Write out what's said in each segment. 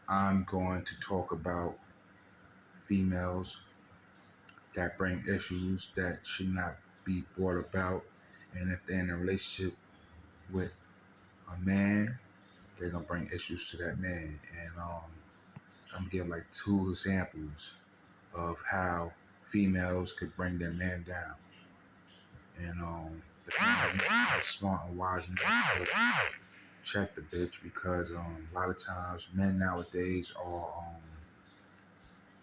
I'm going to talk about females that bring issues that should not be brought about. And if they're in a relationship with a man, they're gonna bring issues to that man. And I'm gonna give like two examples of how females could bring their man down. And if you're not smart and wise enough to check the bitch, because a lot of times men nowadays are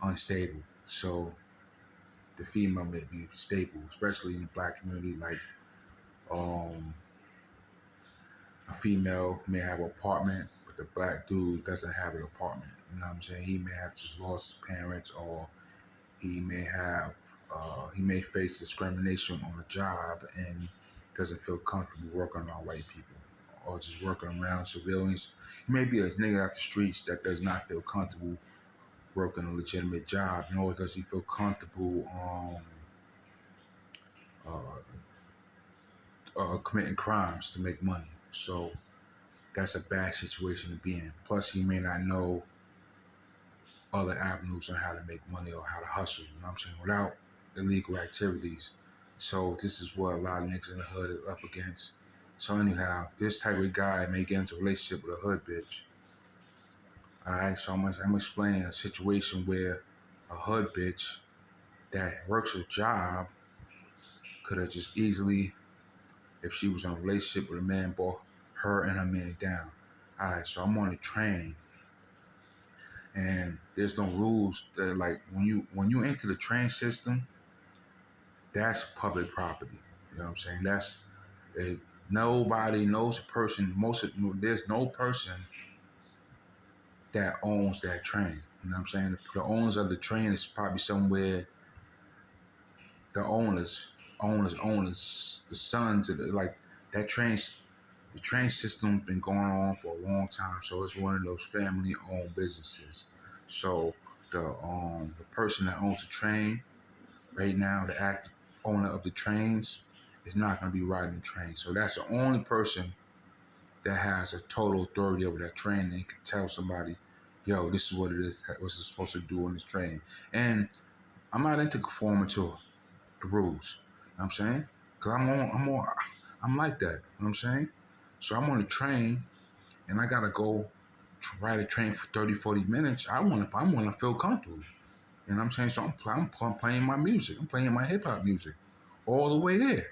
unstable. So the female may be stable, especially in the black community. Like um, a female may have an apartment, but the black dude doesn't have an apartment. You know what I'm saying? He may have just lost his parents, or he may have he may face discrimination on a job and doesn't feel comfortable working around white people or just working around civilians. He may be a nigga out the streets that does not feel comfortable working a legitimate job, nor does he feel comfortable committing crimes to make money. So that's a bad situation to be in. Plus, he may not know other avenues on how to make money or how to hustle, you know what I'm saying, without illegal activities. So this is what a lot of niggas in the hood are up against. So anyhow, this type of guy may get into a relationship with a hood bitch. Alright, so I'm explaining a situation where a hood bitch that works a job could have just easily, if she was in a relationship with a man, brought her and her man down. Alright, so I'm on the train, and there's no rules that, like, when you enter the train system, that's public property. You know what I'm saying? That's it, nobody knows a person. There's no person that owns that train. You know what I'm saying? The owners of the train is probably somewhere. The owners, the sons of like that train. The train system's been going on for a long time, so it's one of those family-owned businesses. So the person that owns the train right now, the active owner of the trains, is not going to be riding the train. So that's the only person that has a total authority over that train and can tell somebody, yo, this is what it is, what's it supposed to do on this train. And I'm not into conforming to the rules. You know what I'm saying? Because I'm like that. You know what I'm saying? So I'm on the train and I got to go ride a train for 30, 40 minutes. I want to feel comfortable. You know what I'm saying? So I'm playing my music. I'm playing my hip hop music all the way there.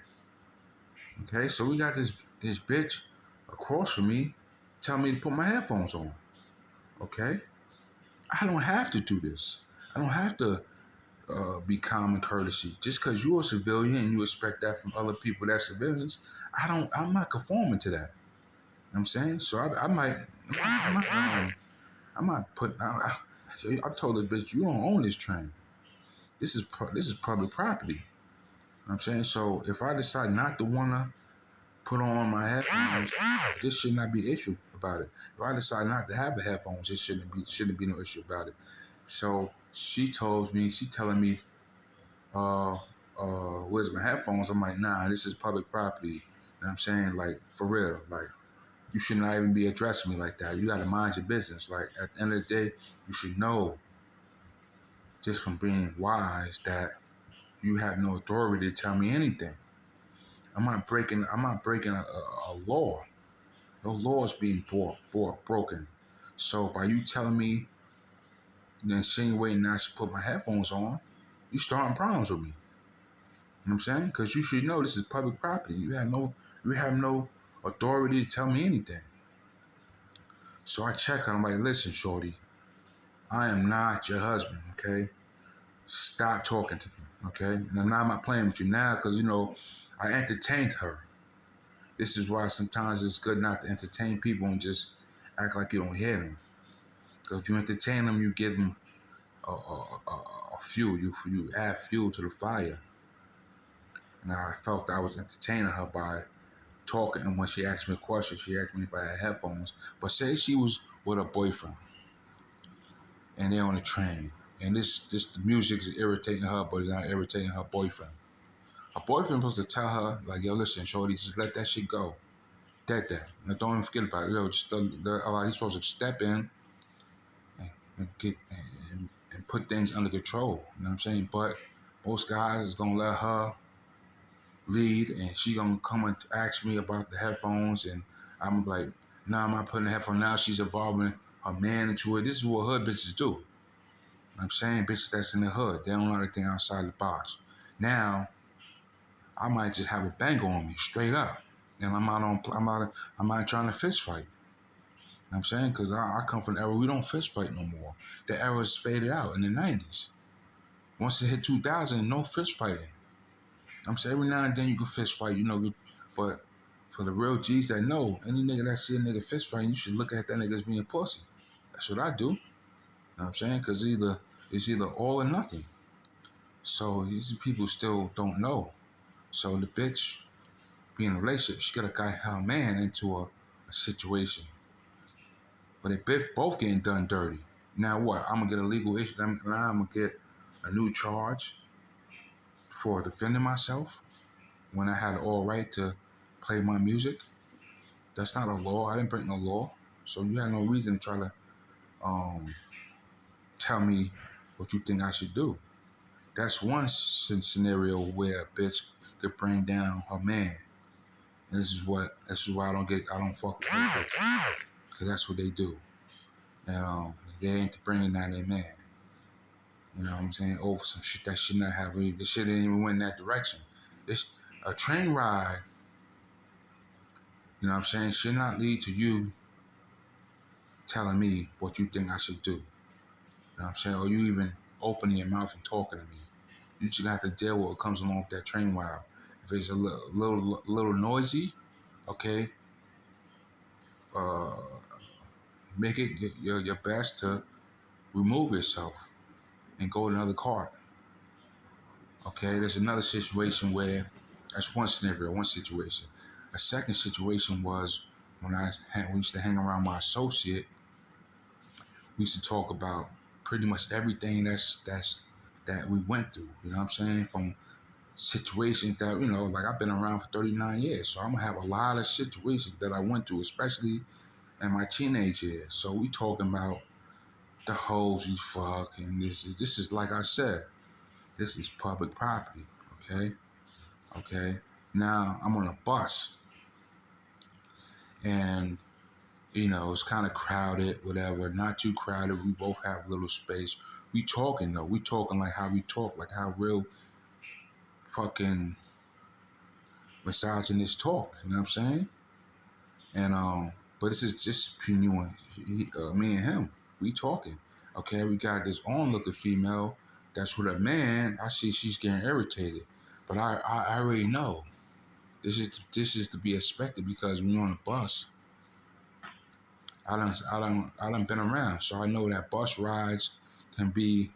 Okay, so we got this bitch across from me telling me to put my headphones on. Okay, I don't have to do this. I don't have to be common courtesy. Just because you're a civilian and you expect that from other people that's civilians, I'm not conforming to that. You know what I'm saying? So I might put. I told the bitch, you don't own this train. This is public property. You know what I'm saying? So if I decide not to wanna put on my headphones, this should not be an issue about it. If I decide not to have the headphones, it shouldn't be no issue about it. So she telling me, uh, where's my headphones? I'm like, nah, this is public property. You know what I'm saying? Like, for real. Like, you should not even be addressing me like that. You gotta mind your business. Like, at the end of the day, you should know, just from being wise, that you have no authority to tell me anything. I'm not breaking a law. No law is being broken. So by you telling me and insinuating I should put my headphones on, you starting problems with me. You know what I'm saying? Because you should know this is public property. You have no authority to tell me anything. So I check her. I'm like, listen, shorty, I am not your husband. Okay, stop talking to me. Okay, and I'm not playing with you now because I entertained her. This is why sometimes it's good not to entertain people and just act like you don't hear them. Because if you entertain them, you give them a fuel. You add fuel to the fire. And I felt I was entertaining her by talking. And when she asked me a question, she asked me if I had headphones. But say she was with a boyfriend and they're on a train, and this the music is irritating her, but it's not irritating her boyfriend. Her boyfriend supposed to tell her, like, yo, listen, shorty, just let that shit go. That. Now, don't even forget about it. Yo, he's supposed to step in and and put things under control. You know what I'm saying? But most guys is gonna let her lead, and she gonna come and ask me about the headphones, and I'm like, nah, I'm not putting the headphone. Now she's involving her man into it. This is what hood bitches do. You know what I'm saying? Bitches that's in the hood, they don't know anything outside the box. Now I might just have a banger on me straight up, and I'm out trying to fist fight. You know what I'm saying? Because I come from an era we don't fist fight no more. The era's faded out in the 90s. Once it hit 2000, no fist fighting. I'm saying every now and then you can fist fight, but for the real G's that know, any nigga that see a nigga fist fighting, you should look at that nigga as being a pussy. That's what I do. You know what I'm saying? Because it's either all or nothing. So these people still don't know. So the bitch being in a relationship, she gotta guide her man into a situation. But they both getting done dirty. Now what? I'm gonna get a legal issue. Now I'm gonna get a new charge for defending myself when I had all right to play my music. That's not a law. I didn't break no law. So you had no reason to try to um, tell me what you think I should do. That's one scenario where a bitch could bring down her man. This is why I don't fuck with bitches. Because that's what they do. And they ain't bringing down their man. You know what I'm saying? Over some shit that should not have. The shit didn't even went in that direction. This a train ride. You know what I'm saying? Should not lead to you telling me what you think I should do. You know what I'm saying? Or you even opening your mouth and talking to me. You just have to deal with what comes along with that train ride. If it's a little noisy, okay, uh, make it your best to remove yourself and go to another car. Okay, there's another situation where that's one scenario, one situation. A second situation was when we used to hang around my associate. We used to talk about pretty much everything that we went through. You know what I'm saying? From situations that like I've been around for 39 years, so I'm gonna have a lot of situations that I went through, especially in my teenage years. So we talking about the hoes we fuck, and this is like I said, this is public property. Okay. Now I'm on a bus, and it's kind of crowded, whatever. Not too crowded. We both have a little space. We talking though. We talking like how we talk, like how real fucking misogynist talk. You know what I'm saying? And but this is just between you and me and him. We talking. Okay, we got this onlooker female that's with a man. I see she's getting irritated, but I already know this is to be expected because when you're on a bus, I done been around, so I know that bus rides can be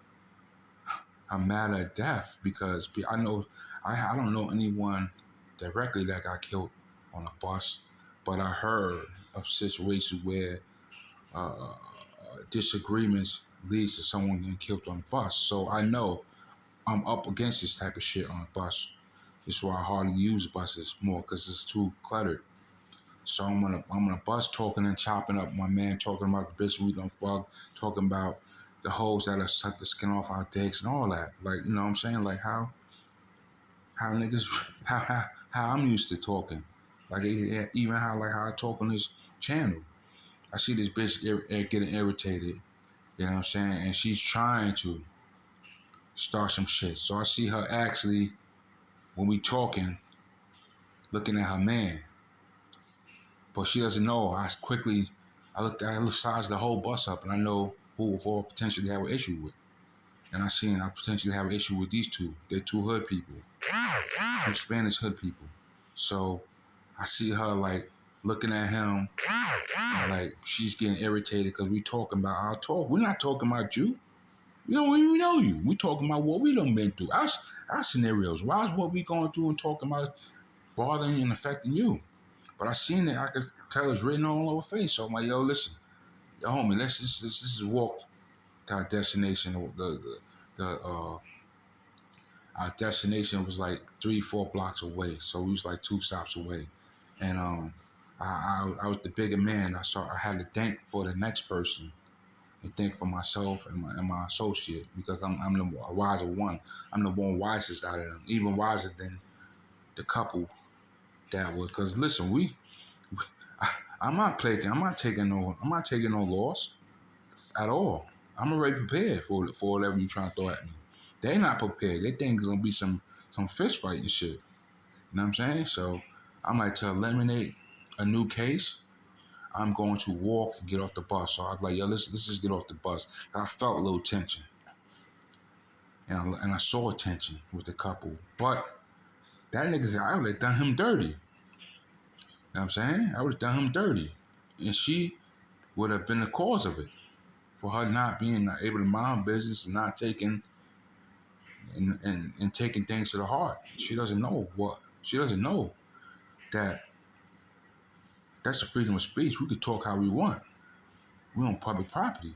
a matter of death because I know I don't know anyone directly that got killed on a bus, but I heard of situations where disagreements leads to someone getting killed on a bus. So I know I'm up against this type of shit on a bus. This is why I hardly use buses more because it's too cluttered. So I'm on a bus talking and chopping up my man, talking about the bitch we done fuck, talking about the hoes that are suck the skin off our dicks and all that. Like, you know what I'm saying? Like how niggas how I'm used to talking. Like even how I talk on this channel. I see this bitch getting irritated, you know what I'm saying? And she's trying to start some shit. So I see her actually when we talking, looking at her man. But she doesn't know. I sized the whole bus up and I know who I potentially have an issue with. And I potentially have an issue with these two. They're two hood people. Two Spanish hood people. So I see her like looking at him and like she's getting irritated because we talking about our talk. We're not talking about you. We don't even know you. We talking about what we done been through. Our scenarios. Why is what we going through and talking about bothering and affecting you? But I seen it. I could tell it's written all over face. So I'm like, yo, listen, yo, homie, let's just walk to our destination. Our destination was like 3-4 blocks away, so we was like 2 stops away. And I was the bigger man. I had to thank for the next person, and think for myself and my associate because I'm the wiser one. I'm the one wisest out of them, even wiser than the couple that would. Because listen, I'm not taking I'm not taking no loss at all. I'm already prepared for whatever you trying to throw at me. They not prepared. They think it's gonna be some fist fight and shit. You know what I'm saying? So I'm like, to eliminate a new case, I'm going to walk and get off the bus. So I was like, yo, let's just get off the bus. I felt a little tension, and I saw tension with the couple. But that nigga, I would have done him dirty. You know what I'm saying? I would have done him dirty. And she would have been the cause of it. For her not being able to mind business and not taking and taking things to the heart. She doesn't know that that's a freedom of speech. We could talk how we want. We're on public property.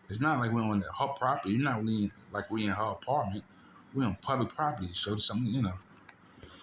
It's not like we're on her property. You're not really like we in her apartment. We're on public property. So something,